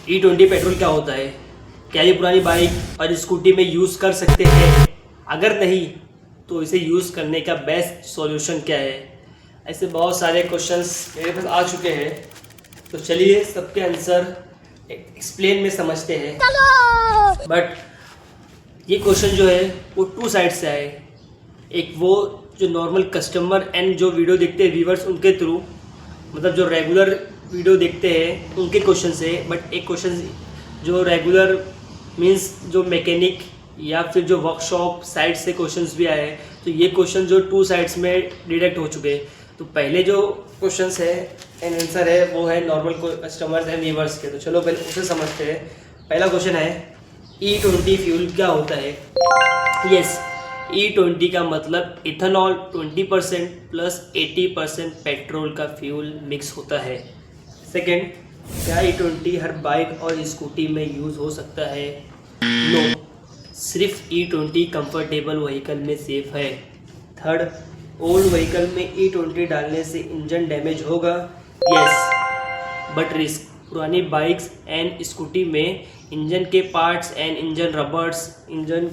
E20 petrol क्या होता है? क्या ये पुरानी बाइक और स्कूटी में यूज़ कर सकते हैं? अगर नहीं तो इसे यूज़ करने का बेस्ट सॉल्यूशन क्या है? ऐसे बहुत सारे क्वेश्चंस मेरे पास आ चुके हैं, तो चलिए सबके आंसर एक्सप्लेन में समझते हैं। बट ये क्वेश्चन जो है वो टू साइड से आए। एक वो जो नॉर्मल कस्टमर एंड जो वीडियो देखते हैं व्यूवर्स उनके थ्रू, मतलब जो रेगुलर वीडियो देखते हैं उनके क्वेश्चन से। बट एक क्वेश्चन जो रेगुलर मींस जो मैकेनिक या फिर जो वर्कशॉप साइड से क्वेश्चंस भी आए हैं, तो ये क्वेश्चन जो टू साइड्स में डिडक्ट हो चुके हैं। तो पहले जो क्वेश्चंस है एंड आंसर है वो है नॉर्मल कस्टमर्स एंड व्यूवर्स के। तो चलो पहले उसे समझते हैं। पहला क्वेश्चन है E20 फ्यूल क्या होता है? यस, E20 का मतलब इथेनॉल 20% प्लस 80% पेट्रोल का फ्यूल मिक्स होता है। सेकेंड, क्या E20 हर बाइक और स्कूटी में यूज़ हो सकता है? नो, सिर्फ E20 कंफर्टेबल व्हीकल में सेफ है। थर्ड, ओल्ड व्हीकल में E20 डालने से इंजन डैमेज होगा? Yes, but risk. पुरानी बाइक्स एंड स्कूटी में इंजन के parts and engine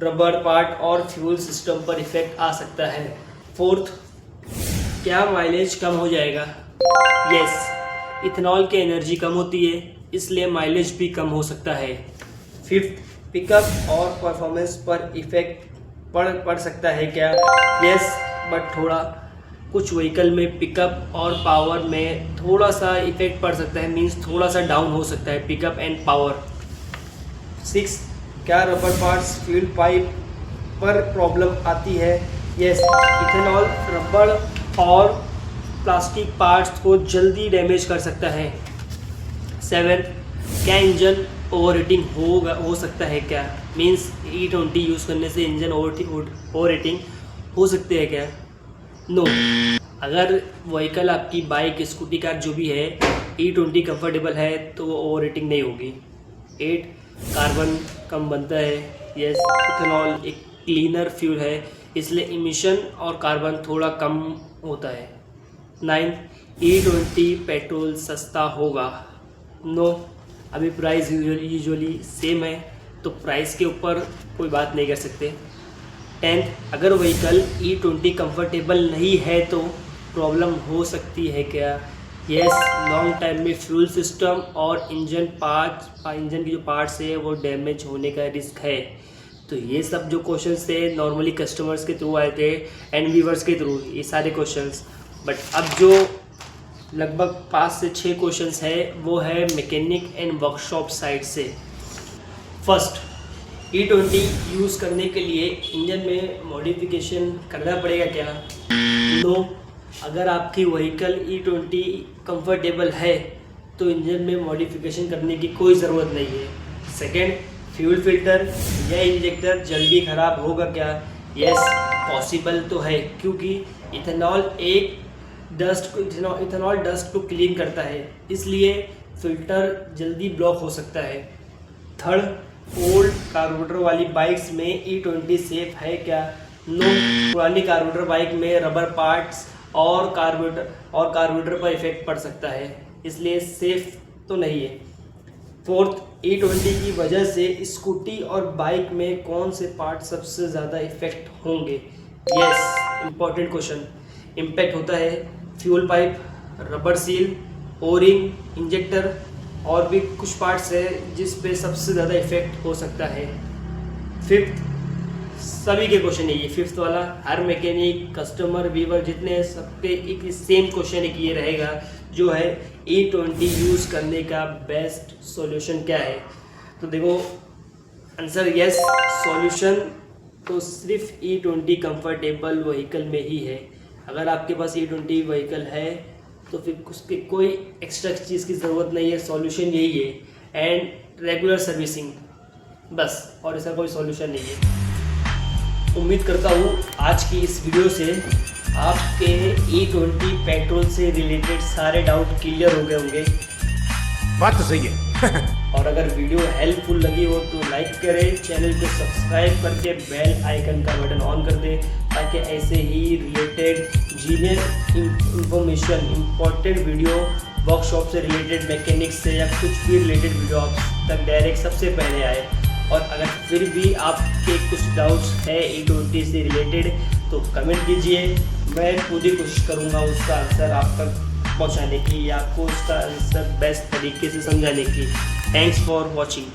rubber part और फ्यूल सिस्टम पर इफेक्ट आ सकता है। फोर्थ, क्या माइलेज कम हो जाएगा? यस, इथेनॉल की एनर्जी कम होती है इसलिए माइलेज भी कम हो सकता है। फिफ्थ, पिकअप और परफॉर्मेंस पर इफेक्ट पड़ सकता है क्या? यस, बट थोड़ा कुछ व्हीकल में पिकअप और पावर में थोड़ा सा इफेक्ट पड़ सकता है, मींस थोड़ा सा डाउन हो सकता है पिकअप एंड पावर। सिक्स, क्या रबर पार्ट्स फ्यूल पाइप पर प्रॉब्लम आती है? यस, इथेनॉल रबर और प्लास्टिक पार्ट्स को जल्दी डैमेज कर सकता है। सेवन, क्या इंजन ओवरहीटिंग हो सकता है क्या? मींस E20 यूज़ करने से इंजन ओवरहीटिंग हो सकती है क्या? नो, अगर व्हीकल आपकी बाइक स्कूटी कार जो भी है E20 कंफर्टेबल है तो वो ओवरहीटिंग नहीं होगी। 8, कार्बन कम बनता है। यस, इथेनॉल एक क्लीनर फ्यूल है इसलिए इमिशन और कार्बन थोड़ा कम होता है। 9, E20 पेट्रोल सस्ता होगा? नो, अभी प्राइस यूजुअली सेम है तो प्राइस के ऊपर कोई बात नहीं कर सकते। 10, अगर व्हीकल E20 कंफर्टेबल नहीं है तो प्रॉब्लम हो सकती है क्या? यस, लॉन्ग टाइम में फ्यूल सिस्टम और इंजन की जो पार्ट्स है वो डैमेज होने का रिस्क है। तो ये सब जो क्वेश्चंस थे नॉर्मली कस्टमर्स के थ्रू आए थे एंड व्यूवर्स के थ्रू, ये सारे क्वेश्चंस। बट अब जो लगभग 5 से 6 क्वेश्चंस है वो है मैकेनिक एंड वर्कशॉप साइड से। फर्स्ट, E20 यूज़ करने के लिए इंजन में मॉडिफिकेशन करना पड़ेगा क्या? नो, अगर आपकी व्हीकल E20 कंफर्टेबल है तो इंजन में मॉडिफिकेशन करने की कोई ज़रूरत नहीं है। सेकेंड, फ्यूल फिल्टर या इंजेक्टर जल्दी ख़राब होगा क्या? यस, पॉसिबल तो है क्योंकि इथेनॉल डस्ट को क्लीन करता है इसलिए फिल्टर जल्दी ब्लॉक हो सकता है। थर्ड, ओल्ड कार्बोरेटर वाली बाइक्स में E20 सेफ है क्या? नो, पुरानी कार्बोरेटर बाइक में रबर पार्ट्स और कार्बोरेटर पर इफेक्ट पड़ सकता है इसलिए सेफ तो नहीं है। फोर्थ, E20 की वजह से स्कूटी और बाइक में कौन से पार्ट सबसे ज़्यादा इफेक्ट होंगे? Yes, important question. इम्पैक्ट होता है fuel pipe, rubber seal, O-ring, injector और भी कुछ पार्ट्स है जिस पे सबसे ज़्यादा इफेक्ट हो सकता है। फिफ्थ, सभी के क्वेश्चन है ये फिफ्थ वाला, हर मैकेनिक कस्टमर व्यूवर जितने सबके एक सेम क्वेश्चन एक ये रहेगा जो है E20 यूज़ करने का बेस्ट सॉल्यूशन क्या है? तो देखो आंसर यस, सॉल्यूशन तो सिर्फ E20 कंफर्टेबल व्हीकल में ही है। अगर आपके पास E20 व्हीकल है तो फिर उसके कोई एक्स्ट्रा चीज़ की ज़रूरत नहीं है, सॉल्यूशन यही है एंड रेगुलर सर्विसिंग बस, और ऐसा कोई सॉल्यूशन नहीं है। उम्मीद करता हूँ आज की इस वीडियो से आपके E20 पेट्रोल से रिलेटेड सारे डाउट क्लियर हो गए होंगे। बात तो सही है। और अगर वीडियो हेल्पफुल लगी हो तो लाइक करें, चैनल को सब्सक्राइब करके बेल आइकन का बटन ऑन कर दें ताकि ऐसे ही related जीनियर information important video workshop से रिलेटेड, मैकेनिक्स से या कुछ भी रिलेटेड वीडियो आप तक डायरेक्ट सबसे पहले आए। और अगर फिर भी आपके कुछ डाउट्स है E20 से रिलेटेड तो कमेंट कीजिए, मैं पूरी कोशिश करूँगा उसका आंसर आप तक पहुँचाने की या आपको उसका आंसर बेस्ट तरीके से समझाने की। Thanks for watching.